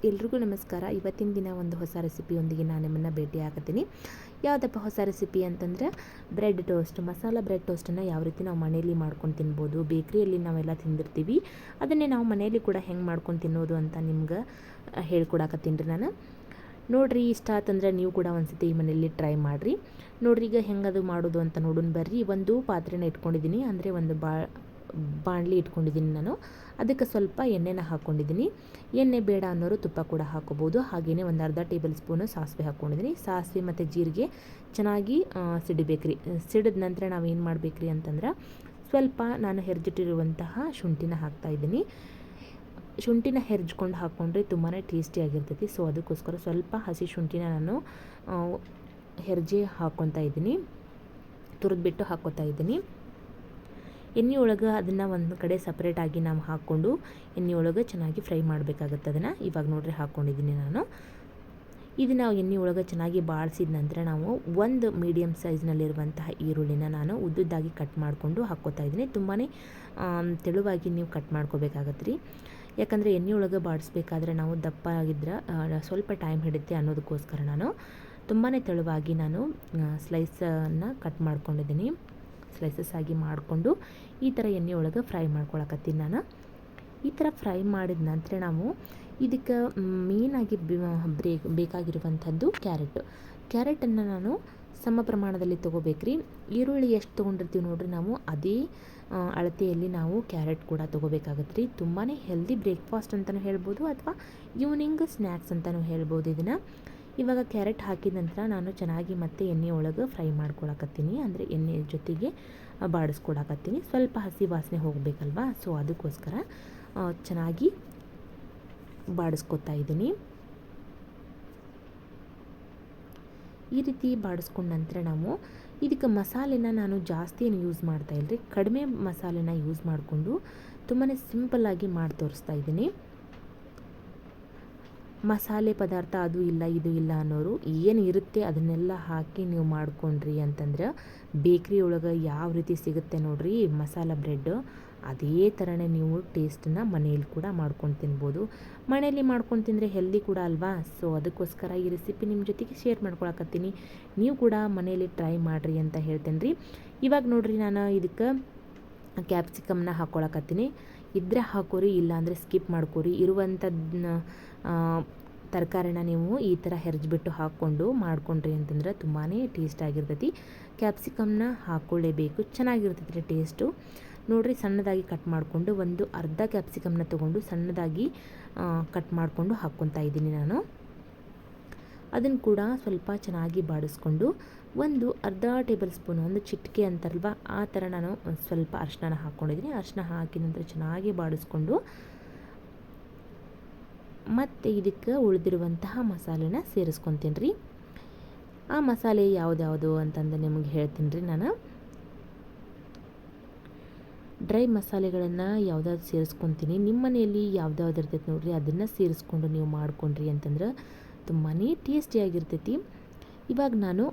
ಎಲ್ರಿಗೂ ನಮಸ್ಕಾರ. ಇವತ್ತಿನ ದಿನ ಒಂದು ಹೊಸ ರೆಸಿಪಿಯೊಂದಿಗೆ ನಾನು ನಿಮ್ಮನ್ನು ಭೇಟಿ ಆಗತ್ತೀನಿ. ಯಾವುದಪ್ಪ ಹೊಸ ರೆಸಿಪಿ ಅಂತಂದರೆ ಬ್ರೆಡ್ ಟೋಸ್ಟ್. ಮಸಾಲ ಬ್ರೆಡ್ ಟೋಸ್ಟನ್ನು ಯಾವ ರೀತಿ ನಾವು ಮನೆಯಲ್ಲಿ ಮಾಡ್ಕೊಂಡು ತಿನ್ಬೋದು, ಬೇಕ್ರಿಯಲ್ಲಿ ನಾವೆಲ್ಲ ತಿಂದಿರ್ತೀವಿ, ಅದನ್ನೇ ನಾವು ಮನೆಯಲ್ಲಿ ಕೂಡ ಹೆಂಗೆ ಮಾಡ್ಕೊಂಡು ತಿನ್ನೋದು ಅಂತ ನಿಮ್ಗೆ ಹೇಳ್ಕೊಡಕತ್ತೀನಿ ರೀ ನಾನು. ನೋಡಿರಿ, ಇಷ್ಟ ಆತಂದ್ರೆ ನೀವು ಕೂಡ ಒಂದ್ಸತಿ ಈ ಮನೆಯಲ್ಲಿ ಟ್ರೈ ಮಾಡಿರಿ. ನೋಡಿರಿ, ಈಗ ಹೆಂಗದು ಮಾಡೋದು ಅಂತ ನೋಡೋಣ ಬರ್ರಿ. ಒಂದು ಪಾತ್ರೆನ ಇಟ್ಕೊಂಡಿದ್ದೀನಿ, ಅಂದರೆ ಒಂದು ಬಾಣಲಿ ಇಟ್ಕೊಂಡಿದ್ದೀನಿ ನಾನು. ಅದಕ್ಕೆ ಸ್ವಲ್ಪ ಎಣ್ಣೆನ ಹಾಕ್ಕೊಂಡಿದ್ದೀನಿ. ಎಣ್ಣೆ ಬೇಡ ಅನ್ನೋರು ತುಪ್ಪ ಕೂಡ ಹಾಕೋಬೋದು. ಹಾಗೆಯೇ ಒಂದು ಅರ್ಧ ಟೇಬಲ್ ಸ್ಪೂನು ಸಾಸಿವೆ ಹಾಕ್ಕೊಂಡಿದ್ದೀನಿ. ಸಾಸಿವೆ ಮತ್ತು ಜೀರಿಗೆ ಚೆನ್ನಾಗಿ ಸಿಡಿಬೇಕ್ರಿ. ಸಿಡಿದ ನಂತರ ನಾವು ಏನು ಮಾಡಬೇಕ್ರಿ ಅಂತಂದ್ರೆ ಸ್ವಲ್ಪ ನಾನು ಹೆರ್ಜಿಟ್ಟಿರುವಂತಹ ಶುಂಠಿನ ಹಾಕ್ತಾಯಿದ್ದೀನಿ. ಶುಂಠಿನ ಹೆರ್ಜ್ಕೊಂಡು ಹಾಕ್ಕೊಂಡ್ರೆ ತುಂಬಾ ಟೇಸ್ಟಿಯಾಗಿರ್ತೈತಿ. ಸೊ ಅದಕ್ಕೋಸ್ಕರ ಸ್ವಲ್ಪ ಹಸಿ ಶುಂಠಿನ ನಾನು ಹೆರ್ಜಿ ಹಾಕ್ಕೊತಾ ಇದ್ದೀನಿ, ತುರಿದ್ಬಿಟ್ಟು ಹಾಕ್ಕೊತಾ ಇದ್ದೀನಿ. ಎಣ್ಣೆ ಒಳಗೆ ಅದನ್ನು ಒಂದು ಕಡೆ ಸಪ್ರೇಟಾಗಿ ನಾವು ಹಾಕ್ಕೊಂಡು ಎಣ್ಣೆ ಒಳಗೆ ಚೆನ್ನಾಗಿ ಫ್ರೈ ಮಾಡಬೇಕಾಗತ್ತೆ. ಅದನ್ನು ಇವಾಗ ನೋಡ್ರಿ ಹಾಕ್ಕೊಂಡಿದ್ದೀನಿ ನಾನು. ಇದು ನಾವು ಎಣ್ಣೆ ಒಳಗೆ ಚೆನ್ನಾಗಿ ಬಾಡಿಸಿದ ನಂತರ ನಾವು ಒಂದು ಮೀಡಿಯಮ್ ಸೈಜ್ನಲ್ಲಿರುವಂತಹ ಈರುಳ್ಳಿನ ನಾನು ಉದ್ದುದ್ದಾಗಿ ಕಟ್ ಮಾಡಿಕೊಂಡು ಹಾಕ್ಕೋತಾ ಇದ್ದೀನಿ. ತುಂಬಾ ತೆಳುವಾಗಿ ನೀವು ಕಟ್ ಮಾಡ್ಕೋಬೇಕಾಗತ್ತೆ ರೀ. ಯಾಕಂದರೆ ಎಣ್ಣೆ ಒಳಗೆ ಬಾಡಿಸ್ಬೇಕಾದ್ರೆ ನಾವು ದಪ್ಪ ಆಗಿದ್ರೆ ಸ್ವಲ್ಪ ಟೈಮ್ ಹಿಡಿಯುತ್ತೆ ಅನ್ನೋದಕ್ಕೋಸ್ಕರ ನಾನು ತುಂಬಾ ತೆಳುವಾಗಿ ನಾನು ಸ್ಲೈಸನ್ನು ಕಟ್ ಮಾಡ್ಕೊಂಡಿದ್ದೀನಿ. ಸ್ಲೈಸಸ್ ಆಗಿ ಮಾಡಿಕೊಂಡು ಈ ಥರ ಎಣ್ಣೆ ಒಳಗೆ ಫ್ರೈ ಮಾಡ್ಕೊಳಕತ್ತೀನಿ ನಾನು. ಈ ಥರ ಫ್ರೈ ಮಾಡಿದ ನಂತರ ನಾವು ಇದಕ್ಕೆ ಮೇಯ್ನಾಗಿ ಬೇಕಾಗಿರುವಂಥದ್ದು ಕ್ಯಾರೆಟನ್ನು ನಾನು ಸಮ ಪ್ರಮಾಣದಲ್ಲಿ ತೊಗೋಬೇಕ್ರಿ. ಈರುಳ್ಳಿ ಎಷ್ಟು ತೊಗೊಂಡಿರ್ತೀವಿ ನೋಡಿರಿ ನಾವು, ಅದೇ ಅಳತೆಯಲ್ಲಿ ನಾವು ಕ್ಯಾರೆಟ್ ಕೂಡ ತೊಗೋಬೇಕಾಗತ್ತೆ ರೀ. ತುಂಬಾ ಹೆಲ್ದಿ ಬ್ರೇಕ್ಫಾಸ್ಟ್ ಅಂತಲೂ ಹೇಳ್ಬೋದು, ಅಥವಾ ಈವ್ನಿಂಗ್ ಸ್ನ್ಯಾಕ್ಸ್ ಅಂತಲೂ ಹೇಳ್ಬೋದು ಇದನ್ನು. ಇವಾಗ ಕ್ಯಾರೆಟ್ ಹಾಕಿದ ನಂತರ ನಾನು ಚೆನ್ನಾಗಿ ಮತ್ತೆ ಎಣ್ಣೆ ಒಳಗೆ ಫ್ರೈ ಮಾಡ್ಕೊಳಕತ್ತೀನಿ, ಅಂದರೆ ಎಣ್ಣೆ ಜೊತೆಗೆ ಬಾಡಿಸ್ಕೊಳಕತ್ತೀನಿ. ಸ್ವಲ್ಪ ಹಸಿ ವಾಸನೆ ಹೋಗಬೇಕಲ್ವಾ, ಸೊ ಅದಕ್ಕೋಸ್ಕರ ಚೆನ್ನಾಗಿ ಬಾಡಿಸ್ಕೊತಾ ಇದ್ದೀನಿ. ಈ ರೀತಿ ಬಾಡಿಸ್ಕೊಂಡ ನಂತರ ನಾವು ಇದಕ್ಕೆ ಮಸಾಲೆನ ನಾನು ಜಾಸ್ತಿ ಏನು ಯೂಸ್ ಮಾಡ್ತಾ ಇಲ್ಲರಿ, ಕಡಿಮೆ ಮಸಾಲೆನ ಯೂಸ್ ಮಾಡಿಕೊಂಡು ತುಂಬಾ ಸಿಂಪಲ್ಲಾಗಿ ಮಾಡಿ ತೋರಿಸ್ತಾ ಇದ್ದೀನಿ. ಮಸಾಲೆ ಪದಾರ್ಥ ಅದು ಇಲ್ಲ ಇದು ಇಲ್ಲ ಅನ್ನೋರು ಏನು ಇರುತ್ತೆ ಅದನ್ನೆಲ್ಲ ಹಾಕಿ ನೀವು ಮಾಡ್ಕೊಂಡ್ರಿ ಅಂತಂದ್ರೆ ಬೇಕ್ರಿ ಒಳಗೆ ಯಾವ ರೀತಿ ಸಿಗುತ್ತೆ ನೋಡಿರಿ ಮಸಾಲ ಬ್ರೆಡ್, ಅದೇ ಥರನೇ ನೀವು ಟೇಸ್ಟನ್ನ ಮನೆಯಲ್ಲಿ ಕೂಡ ಮಾಡ್ಕೊಂಡು ತಿನ್ಬೋದು. ಮನೆಯಲ್ಲಿ ಮಾಡ್ಕೊಂಡು ತಿಂದರೆ ಹೆಲ್ದಿ ಕೂಡ ಅಲ್ವಾ. ಸೊ ಅದಕ್ಕೋಸ್ಕರ ಈ ರೆಸಿಪಿ ನಿಮ್ಮ ಜೊತೆಗೆ ಶೇರ್ ಮಾಡ್ಕೊಳಕತ್ತೀನಿ. ನೀವು ಕೂಡ ಮನೆಯಲ್ಲಿ ಟ್ರೈ ಮಾಡಿರಿ ಅಂತ ಹೇಳ್ತೇನೆ ರೀ. ಇವಾಗ ನೋಡಿರಿ, ನಾನು ಇದಕ್ಕೆ ಕ್ಯಾಪ್ಸಿಕಮ್ನ ಹಾಕ್ಕೊಳಕತ್ತೀನಿ. ಇದ್ದರೆ ಹಾಕೋರಿ, ಇಲ್ಲಾಂದರೆ ಸ್ಕಿಪ್ ಮಾಡ್ಕೋರಿ. ಇರುವಂಥದ್ದನ್ನ ತರಕಾರಿನ ನೀವು ಈ ಥರ ಹೆರ್ಜಿಬಿಟ್ಟು ಹಾಕ್ಕೊಂಡು ಮಾಡ್ಕೊಂಡ್ರಿ ಅಂತಂದ್ರೆ ತುಂಬಾ ಟೇಸ್ಟ್ ಆಗಿರ್ತೈತಿ. ಕ್ಯಾಪ್ಸಿಕಮ್ನ ಹಾಕ್ಕೊಳ್ಳೇಬೇಕು, ಚೆನ್ನಾಗಿರ್ತೈತಿ ಟೇಸ್ಟು. ನೋಡಿರಿ, ಸಣ್ಣದಾಗಿ ಕಟ್ ಮಾಡಿಕೊಂಡು ಒಂದು ಅರ್ಧ ಕ್ಯಾಪ್ಸಿಕಮ್ನ ತೊಗೊಂಡು ಸಣ್ಣದಾಗಿ ಕಟ್ ಮಾಡಿಕೊಂಡು ಹಾಕ್ಕೊತಾ ಇದ್ದೀನಿ ನಾನು. ಅದನ್ನು ಕೂಡ ಸ್ವಲ್ಪ ಚೆನ್ನಾಗಿ ಬಾಡಿಸ್ಕೊಂಡು ಒಂದು ಅರ್ಧ ಟೇಬಲ್ ಸ್ಪೂನ್, ಒಂದು ಚಿಟಿಕೆ ಅಂತಾರಲ್ವ ಆ ಥರ ನಾನು ಒಂದು ಸ್ವಲ್ಪ ಅರಿಶಿನ ಹಾಕ್ಕೊಂಡಿದ್ದೀನಿ. ಅರಿಶಿನ ಹಾಕಿದ ನಂತರ ಚೆನ್ನಾಗಿ ಬಾಡಿಸ್ಕೊಂಡು ಮತ್ತು ಇದಕ್ಕೆ ಉಳಿದಿರುವಂತಹ ಮಸಾಲೆನ ಸೇರಿಸ್ಕೊತೀನಿ ರೀ. ಆ ಮಸಾಲೆ ಯಾವ್ದ್ಯಾವುದು ಅಂತಂದು ನಿಮಗೆ ಹೇಳ್ತೀನಿ ರೀ ನಾನು. ಡ್ರೈ ಮಸಾಲೆಗಳನ್ನು ಯಾವುದಾದ್ರು ಸೇರಿಸ್ಕೊತೀನಿ. ನಿಮ್ಮ ಮನೆಯಲ್ಲಿ ಯಾವ್ದಾವ್ದು ಇರ್ತೈತೆ ನೋಡಿರಿ, ಅದನ್ನು ಸೇರಿಸ್ಕೊಂಡು ನೀವು ಮಾಡ್ಕೊಂಡ್ರಿ ಅಂತಂದ್ರೆ ತುಂಬಾ ಟೇಸ್ಟಿಯಾಗಿರ್ತೈತಿ. ಇವಾಗ ನಾನು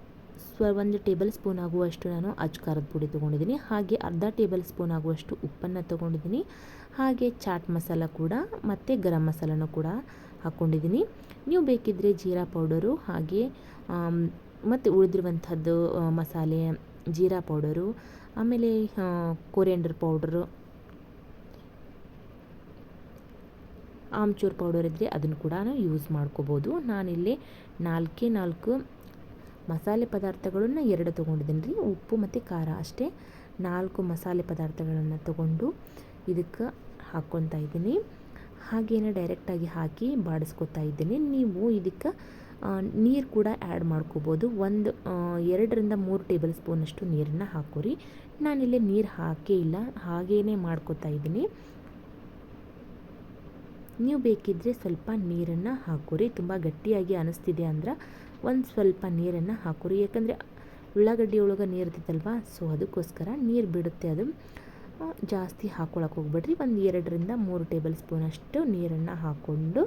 ಒಂದು ಟೇಬಲ್ ಸ್ಪೂನ್ ಆಗುವಷ್ಟು ನಾನು ಅಜ್ಕಾರದ ಪುಡಿ ತೊಗೊಂಡಿದ್ದೀನಿ. ಹಾಗೆ ಅರ್ಧ ಟೇಬಲ್ ಸ್ಪೂನ್ ಆಗುವಷ್ಟು ಉಪ್ಪನ್ನು ತೊಗೊಂಡಿದ್ದೀನಿ. ಹಾಗೆ ಚಾಟ್ ಮಸಾಲ ಕೂಡ ಮತ್ತು ಗರಂ ಮಸಾಲನೂ ಕೂಡ ಹಾಕ್ಕೊಂಡಿದ್ದೀನಿ. ನೀವು ಬೇಕಿದ್ದರೆ ಜೀರಾ ಪೌಡರು ಹಾಗೆ ಮತ್ತು ಉಳಿದಿರುವಂಥದ್ದು ಮಸಾಲೆ, ಜೀರಾ ಪೌಡರು, ಆಮೇಲೆ ಕೊರಿಯಂಡರ್ ಪೌಡರು, ಆಮ್ಚೂರ್ ಪೌಡರ್ ಇದ್ದರೆ ಅದನ್ನು ಕೂಡ ಯೂಸ್ ಮಾಡ್ಕೋಬೋದು. ನಾನಿಲ್ಲಿ 4 ಮಸಾಲೆ ಪದಾರ್ಥಗಳನ್ನು 2 ತೊಗೊಂಡಿದ್ದೀನಿ ರೀ. ಉಪ್ಪು ಮತ್ತು ಖಾರ ಅಷ್ಟೇ 4 ಮಸಾಲೆ ಪದಾರ್ಥಗಳನ್ನು ತೊಗೊಂಡು ಇದಕ್ಕೆ ಹಾಕ್ಕೊತಾ ಇದ್ದೀನಿ. ಹಾಗೇನೆ ಡೈರೆಕ್ಟಾಗಿ ಹಾಕಿ ಬಾಡಿಸ್ಕೊತಾ ಇದ್ದೀನಿ. ನೀವು ಇದಕ್ಕೆ ನೀರು ಕೂಡ ಆ್ಯಡ್ ಮಾಡ್ಕೋಬೋದು. 2-3 ಟೇಬಲ್ ಸ್ಪೂನಷ್ಟು ನೀರನ್ನು ಹಾಕೋರಿ. ನಾನಿಲ್ಲಿ ನೀರು ಹಾಕೇ ಇಲ್ಲ, ಹಾಗೇ ಮಾಡ್ಕೊತಾ ಇದ್ದೀನಿ. ನೀವು ಬೇಕಿದ್ದರೆ ಸ್ವಲ್ಪ ನೀರನ್ನು ಹಾಕೋರಿ. ತುಂಬ ಗಟ್ಟಿಯಾಗಿ ಅನ್ನಿಸ್ತಿದೆ ಅಂದ್ರೆ ಒಂದು ಸ್ವಲ್ಪ ನೀರನ್ನು ಹಾಕೋರಿ. ಯಾಕಂದರೆ ಉಳ್ಳಾಗಡ್ಡಿ ಒಳಗೆ ನೀರು ಇರ್ತೈತಲ್ವ, ಸೊ ಅದಕ್ಕೋಸ್ಕರ ನೀರು ಬಿಡುತ್ತೆ. ಅದು ಜಾಸ್ತಿ ಹಾಕ್ಕೊಳಕ್ಕೆ ಹೋಗ್ಬೇಡ್ರಿ. 2-3 ಟೇಬಲ್ ಸ್ಪೂನಷ್ಟು ನೀರನ್ನು ಹಾಕ್ಕೊಂಡು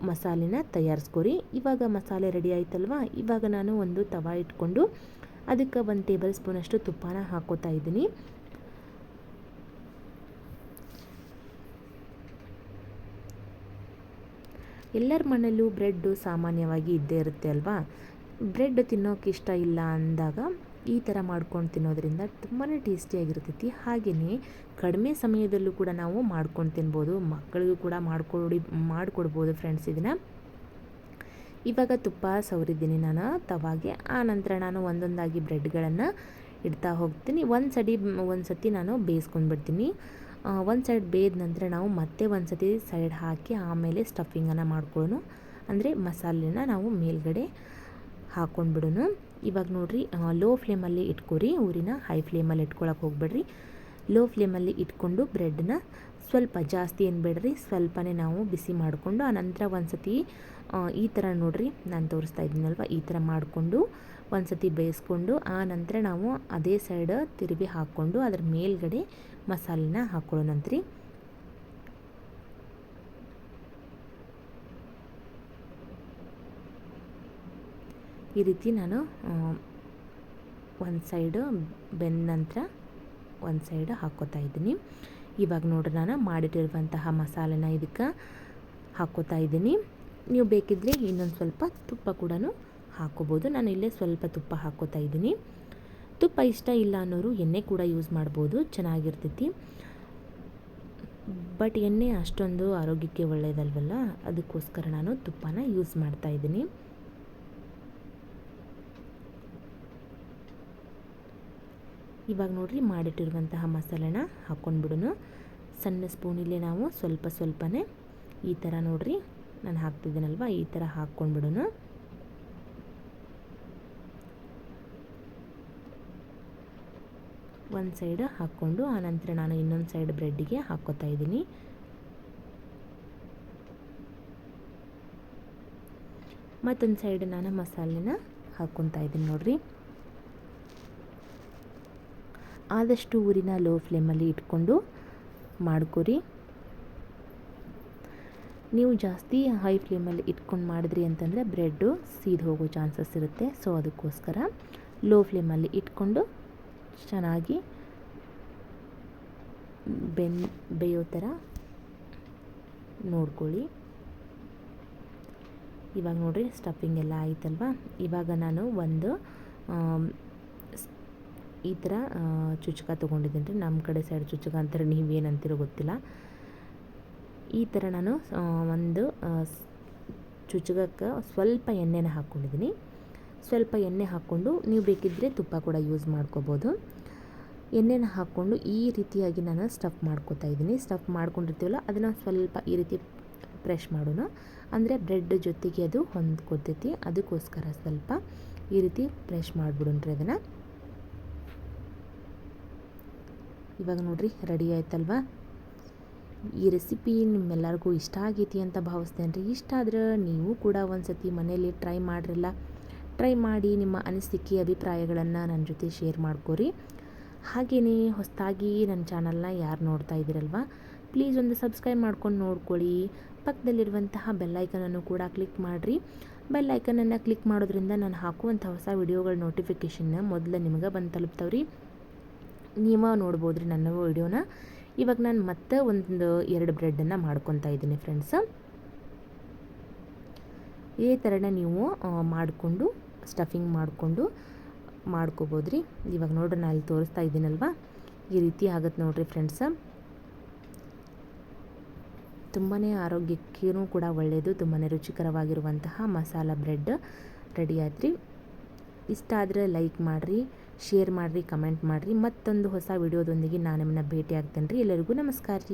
ಮಸಾಲೆನ ತಯಾರಿಸ್ಕೊರಿ. ಇವಾಗ ಮಸಾಲೆ ರೆಡಿ ಆಯ್ತಲ್ವ, ಇವಾಗ ನಾನು ಒಂದು ತವಾ ಇಟ್ಕೊಂಡು ಅದಕ್ಕೆ 1 ಟೇಬಲ್ ಸ್ಪೂನಷ್ಟು ತುಪ್ಪನ ಹಾಕ್ಕೋತಾ ಇದ್ದೀನಿ. ಎಲ್ಲರ ಮನೆಯಲ್ಲೂ ಬ್ರೆಡ್ಡು ಸಾಮಾನ್ಯವಾಗಿ ಇದ್ದೇ ಇರುತ್ತೆ ಅಲ್ವಾ. ಬ್ರೆಡ್ ತಿನ್ನೋಕೆ ಇಷ್ಟ ಇಲ್ಲ ಅಂದಾಗ ಈ ಥರ ಮಾಡ್ಕೊಂಡು ತಿನ್ನೋದ್ರಿಂದ ತುಂಬಾ ಟೇಸ್ಟಿಯಾಗಿರ್ತೈತಿ. ಹಾಗೆಯೇ ಕಡಿಮೆ ಸಮಯದಲ್ಲೂ ಕೂಡ ನಾವು ಮಾಡ್ಕೊಂಡು ತಿನ್ಬೋದು. ಮಕ್ಕಳಿಗೂ ಕೂಡ ಮಾಡಿಕೊಡ್ಬೋದು ಫ್ರೆಂಡ್ಸ್ ಇದನ್ನು. ಇವಾಗ ತುಪ್ಪ ಸವರಿದ್ದೀನಿ ನಾನು ತವಾಗೆ. ಆ ನಂತರ ನಾನು ಒಂದೊಂದಾಗಿ ಬ್ರೆಡ್ಗಳನ್ನು ಇಡ್ತಾ ಹೋಗ್ತೀನಿ. ಒಂದು ಸತಿ ನಾನು ಬೇಯಿಸ್ಕೊಂಡ್ಬಿಡ್ತೀನಿ. ಒಂದು ಸೈಡ್ ಬೇಯ್ದ ನಂತರ ನಾವು ಮತ್ತೆ ಒಂದು ಸತಿ ಸೈಡ್ ಹಾಕಿ ಆಮೇಲೆ ಸ್ಟಫಿಂಗನ್ನು ಮಾಡ್ಕೊಳ್ಳೋಣ. ಅಂದರೆ ಮಸಾಲೆನ ನಾವು ಮೇಲ್ಗಡೆ ಹಾಕ್ಕೊಂಡ್ಬಿಡೋಣ. ಇವಾಗ ನೋಡಿರಿ, ಲೋ ಫ್ಲೇಮಲ್ಲಿ ಇಟ್ಕೊರಿ ಊರಿನ. ಹೈ ಫ್ಲೇಮಲ್ಲಿ ಇಟ್ಕೊಳಕ್ಕೆ ಹೋಗ್ಬೇಡ್ರಿ. ಲೋ ಫ್ಲೇಮಲ್ಲಿ ಇಟ್ಕೊಂಡು ಬ್ರೆಡ್ನ ಸ್ವಲ್ಪ, ಜಾಸ್ತಿ ಏನು ಬೇಡ್ರಿ, ಸ್ವಲ್ಪನೇ ನಾವು ಬಿಸಿ ಮಾಡಿಕೊಂಡು ಆನಂತರ ಒಂದು ಸತಿ ಈ ಥರ ನೋಡಿರಿ ನಾನು ತೋರಿಸ್ತಾ ಇದ್ದೀನಲ್ವ, ಈ ಥರ ಮಾಡಿಕೊಂಡು ಒಂದು ಸತಿ ಬೇಯಿಸ್ಕೊಂಡು ಆ ನಂತರ ನಾವು ಅದೇ ಸೈಡ್ ತಿರುವಿ ಹಾಕ್ಕೊಂಡು ಅದ್ರ ಮೇಲ್ಗಡೆ ಮಸಾಲೆನ ಹಾಕ್ಕೊಳ್ಳೋಣಂತ್ರಿ. ಈ ರೀತಿ ನಾನು ಒಂದು ಸೈಡು ಬೆಂದ ನಂತರ ಒಂದು ಸೈಡ್ ಹಾಕ್ಕೋತಾ ಇದ್ದೀನಿ. ಇವಾಗ ನೋಡ್ರಿ ನಾನು ಮಾಡಿಟ್ಟಿರುವಂತಹ ಮಸಾಲೆನ ಇದಕ್ಕೆ ಹಾಕ್ಕೋತಾ ಇದ್ದೀನಿ. ನೀವು ಬೇಕಿದ್ದರೆ ಇನ್ನೊಂದು ಸ್ವಲ್ಪ ತುಪ್ಪ ಕೂಡ ಹಾಕ್ಕೋಬೋದು. ನಾನು ಇಲ್ಲೇ ಸ್ವಲ್ಪ ತುಪ್ಪ ಹಾಕ್ಕೋತಾ ಇದ್ದೀನಿ. ತುಪ್ಪ ಇಷ್ಟ ಇಲ್ಲ ಅನ್ನೋರು ಎಣ್ಣೆ ಕೂಡ ಯೂಸ್ ಮಾಡ್ಬೋದು, ಚೆನ್ನಾಗಿರ್ತೈತಿ. ಬಟ್ ಎಣ್ಣೆ ಅಷ್ಟೊಂದು ಆರೋಗ್ಯಕ್ಕೆ ಒಳ್ಳೆಯದಲ್ವಲ್ಲ, ಅದಕ್ಕೋಸ್ಕರ ನಾನು ತುಪ್ಪನ ಯೂಸ್ ಮಾಡ್ತಾ ಇದ್ದೀನಿ. ಇವಾಗ ನೋಡಿರಿ ಮಾಡಿಟ್ಟಿರುವಂತಹ ಮಸಾಲೆನ ಹಾಕ್ಕೊಂಡ್ಬಿಡೋಣ. ಸಣ್ಣ ಸ್ಪೂನಿಲ್ಲೇ ನಾವು ಸ್ವಲ್ಪನೇ ಈ ಥರ ನೋಡಿರಿ ನಾನು ಹಾಕ್ತಿದ್ದೀನಲ್ವ, ಈ ಥರ ಹಾಕ್ಕೊಂಡ್ಬಿಡೋಣ. ಒಂದು ಸೈಡ್ ಹಾಕ್ಕೊಂಡು ಆನಂತರ ನಾನು ಇನ್ನೊಂದು ಸೈಡ್ ಬ್ರೆಡ್ಡಿಗೆ ಹಾಕ್ಕೋತಾ ಇದ್ದೀನಿ. ಮತ್ತೊಂದು ಸೈಡ್ ನಾನು ಮಸಾಲೆನ ಹಾಕ್ಕೊತಾ ಇದ್ದೀನಿ ನೋಡಿರಿ. ಆದಷ್ಟು ಊರಿನ ಲೋ ಫ್ಲೇಮಲ್ಲಿ ಇಟ್ಕೊಂಡು ಮಾಡ್ಕೊರಿ. ನೀವು ಜಾಸ್ತಿ ಹೈ ಫ್ಲೇಮಲ್ಲಿ ಇಟ್ಕೊಂಡು ಮಾಡಿದ್ರಿ ಅಂತಂದರೆ ಬ್ರೆಡ್ಡು ಸೀದು ಹೋಗೋ ಚಾನ್ಸಸ್ ಇರುತ್ತೆ. ಸೊ ಅದಕ್ಕೋಸ್ಕರ ಲೋ ಫ್ಲೇಮಲ್ಲಿ ಇಟ್ಕೊಂಡು ಚೆನ್ನಾಗಿ ಬೇಯೋ ಥರ ನೋಡ್ಕೊಳ್ಳಿ. ಇವಾಗ ನೋಡಿರಿ ಸ್ಟಫಿಂಗ್ ಎಲ್ಲ ಆಯ್ತಲ್ವ. ಇವಾಗ ನಾನು ಒಂದು ಈ ಥರ ಚುಚ್ಚಕ ತೊಗೊಂಡಿದ್ದೀನಿ ರೀ. ನಮ್ಮ ಕಡೆ ಸೈಡ್ ಚುಚ್ಚಕ ಅಂತಾರೆ, ನೀವೇನಂತೀರೋ ಗೊತ್ತಿಲ್ಲ. ಈ ಥರ ನಾನು ಒಂದು ಚುಚ್ಚಕಕ್ಕೆ ಸ್ವಲ್ಪ ಎಣ್ಣೆನ ಹಾಕ್ಕೊಂಡಿದ್ದೀನಿ. ಸ್ವಲ್ಪ ಎಣ್ಣೆ ಹಾಕ್ಕೊಂಡು ನೀವು ಬೇಕಿದ್ದರೆ ತುಪ್ಪ ಕೂಡ ಯೂಸ್ ಮಾಡ್ಕೋಬೋದು. ಎಣ್ಣೆನ ಹಾಕ್ಕೊಂಡು ಈ ರೀತಿಯಾಗಿ ನಾನು ಸ್ಟಫ್ ಮಾಡ್ಕೋತಾ ಇದ್ದೀನಿ. ಸ್ಟಫ್ ಮಾಡ್ಕೊಂಡಿರ್ತೀವಲ್ಲ ಅದನ್ನು ಸ್ವಲ್ಪ ಈ ರೀತಿ ಪ್ರೆಶ್ ಮಾಡೋಣ, ಅಂದರೆ ಬ್ರೆಡ್ ಜೊತೆಗೆ ಅದು ಹೊಂದ್ಕೊತೈತಿ. ಅದಕ್ಕೋಸ್ಕರ ಸ್ವಲ್ಪ ಈ ರೀತಿ ಪ್ರೆಶ್ ಮಾಡಿಬಿಡೋಣ್ರಿ ಅದನ್ನು. ಇವಾಗ ನೋಡಿರಿ ರೆಡಿ ಆಯ್ತಲ್ವ. ಈ ರೆಸಿಪಿ ನಿಮ್ಮೆಲ್ಲರಿಗೂ ಇಷ್ಟ ಆಗೈತಿ ಅಂತ ಭಾವಿಸ್ತೇನೆ ರೀ. ಇಷ್ಟ ಆದ್ರೆ ನೀವು ಕೂಡ ಒಂದು ಸತಿ ಮನೆಯಲ್ಲಿ ಟ್ರೈ ಮಾಡಿ ನಿಮ್ಮ ಅನಿಸಿಕೆ ಅಭಿಪ್ರಾಯಗಳನ್ನು ನನ್ನ ಜೊತೆ ಶೇರ್ ಮಾಡ್ಕೋರಿ. ಹಾಗೆಯೇ ಹೊಸದಾಗಿ ನನ್ನ ಚಾನಲ್ನ ಯಾರು ನೋಡ್ತಾ ಇದ್ದೀರಲ್ವ, ಪ್ಲೀಸ್ ಒಂದು ಸಬ್ಸ್ಕ್ರೈಬ್ ಮಾಡ್ಕೊಂಡು ನೋಡ್ಕೊಳ್ಳಿ. ಪಕ್ಕದಲ್ಲಿರುವಂತಹ ಬೆಲ್ಲೈಕನನ್ನು ಕೂಡ ಕ್ಲಿಕ್ ಮಾಡಿರಿ. ಬೆಲ್ಲೈಕನನ್ನು ಕ್ಲಿಕ್ ಮಾಡೋದ್ರಿಂದ ನಾನು ಹಾಕುವಂಥ ಹೊಸ ವಿಡಿಯೋಗಳ ನೋಟಿಫಿಕೇಷನ್ನ ಮೊದಲು ನಿಮಗೆ ಬಂದು ತಲುಪ್ತಾವ್ರಿ. ನೀವು ನೋಡ್ಬೋದು ರೀ ನನ್ನ ವಿಡಿಯೋನ. ಇವಾಗ ನಾನು ಮತ್ತೆ 2 ಬ್ರೆಡ್ಡನ್ನು ಮಾಡ್ಕೊತಾ ಇದ್ದೀನಿ ಫ್ರೆಂಡ್ಸ್. ಇದೇ ಥರನೇ ನೀವು ಮಾಡಿಕೊಂಡು ಸ್ಟಫಿಂಗ್ ಮಾಡಿಕೊಂಡು ಮಾಡ್ಕೋಬೋದು ರೀ. ಇವಾಗ ನೋಡ್ರಿ ನಾನು ಅಲ್ಲಿ ತೋರಿಸ್ತಾ ಇದ್ದೀನಲ್ವ, ಈ ರೀತಿ ಆಗುತ್ತೆ ನೋಡಿರಿ ಫ್ರೆಂಡ್ಸ. ತುಂಬಾ ಆರೋಗ್ಯಕ್ಕೂ ಕೂಡ ಒಳ್ಳೆಯದು, ತುಂಬಾ ರುಚಿಕರವಾಗಿರುವಂತಹ ಮಸಾಲ ಬ್ರೆಡ್ ರೆಡಿ ಆಯ್ತು ರೀ. ಇಷ್ಟ ಆದರೆ ಲೈಕ್ ಮಾಡಿರಿ, ಶೇರ್ ಮಾಡಿರಿ, ಕಮೆಂಟ್ ಮಾಡಿರಿ. ಮತ್ತೊಂದು ಹೊಸ ವಿಡಿಯೋದೊಂದಿಗೆ ನಾನು ನಿಮ್ಮನ್ನ ಭೇಟಿ ಆಗ್ತೇನೆ ರೀ. ಎಲ್ಲರಿಗೂ ನಮಸ್ಕಾರ ರೀ.